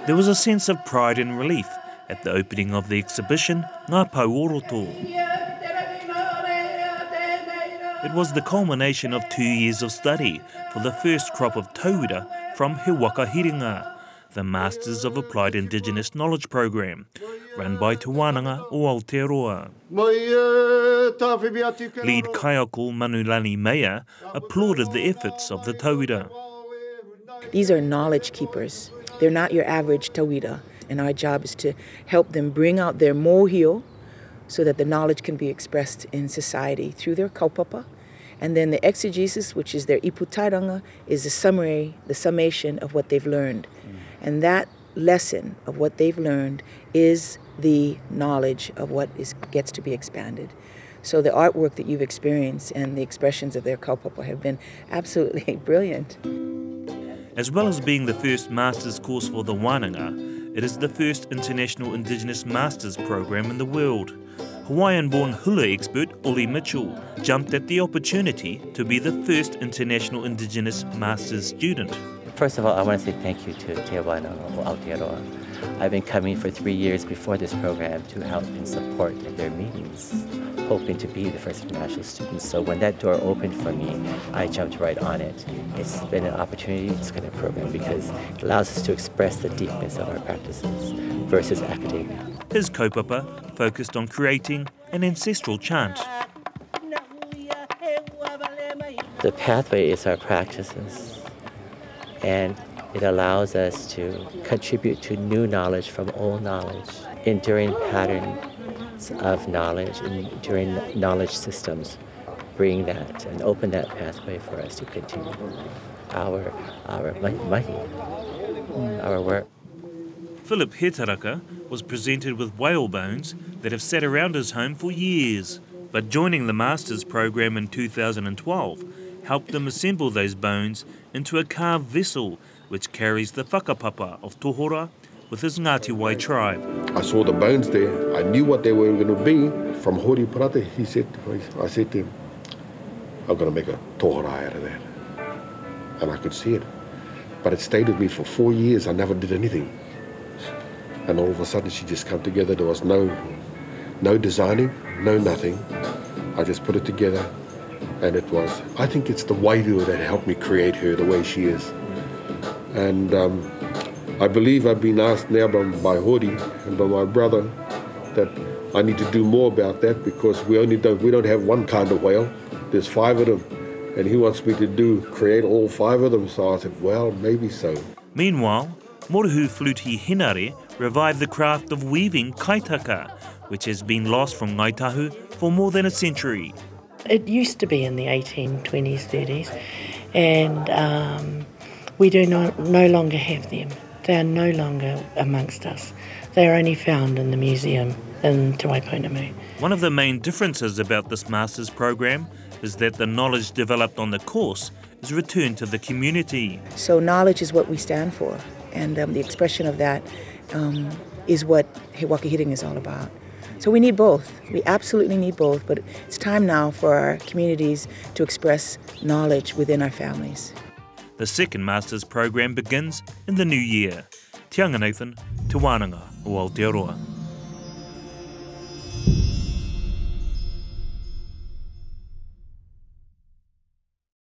There was a sense of pride and relief at the opening of the exhibition, Ngā Pauoroto. It was the culmination of 2 years of study for the first crop of tauira from Waka Hiringa, the Masters of Applied Indigenous Knowledge program, run by Te Wānanga o Aotearoa. Lead kaiako Manulani Meya applauded the efforts of the tauira. These are knowledge keepers. They're not your average tauira, and our job is to help them bring out their mohio so that the knowledge can be expressed in society through their kaupapa. And then the exegesis, which is their iputairanga, is the summary, the summation of what they've learned. And that lesson of what they've learned is the knowledge of what gets to be expanded. So the artwork that you've experienced and the expressions of their kaupapa have been absolutely brilliant. As well as being the first Masters course for the Wānanga, it is the first International Indigenous Masters program in the world. Hawaiian-born hula expert Oli Mitchell jumped at the opportunity to be the first International Indigenous Masters student. First of all, I want to say thank you to Te Wānanga o Aotearoa. I've been coming for 3 years before this program to help and support at their meetings, hoping to be the first international student. So when that door opened for me, I jumped right on it. It's been an opportunity, this kind of program, because it allows us to express the deepness of our practices versus academia. His kaupapa focused on creating an ancestral chant. The pathway is our practices, and it allows us to contribute to new knowledge from old knowledge, enduring patterns of knowledge, enduring knowledge systems. Bring that and open that pathway for us to continue our mahi, our work. Philip Hetaraka was presented with whale bones that have sat around his home for years, but joining the Masters program in 2012 helped them assemble those bones into a carved vessel which carries the whakapapa of Tohora with his Ngāti Wai tribe. I saw the bones there. I knew what they were going to be. From Hori Parate, I said to him, I'm going to make a Tohora out of that. And I could see it. But it stayed with me for 4 years. I never did anything. And all of a sudden she just came together. There was no designing, no nothing. I just put it together. And it was, I think it's the wairua that helped me create her the way she is. And I believe I've been asked now by Hori and by my brother that I need to do more about that, because we don't have one kind of whale. There's 5 of them. And he wants me to create all 5 of them. So I said, well, maybe so. Meanwhile, Moruhu Fluti Hinare revived the craft of weaving kaitaka, which has been lost from Ngaitahu for more than a century. It used to be in the 1820s, 30s, and we do no longer have them. They are no longer amongst us. They are only found in the museum in Te Waiponamu. One of the main differences about this Masters program is that the knowledge developed on the course is returned to the community. So knowledge is what we stand for, and the expression of that is what He Waka Hiringa is all about. So we need both. We absolutely need both, but it's time now for our communities to express knowledge within our families. The second Masters program begins in the new year. Te Anganathan, Te Wānanga o Aotearoa.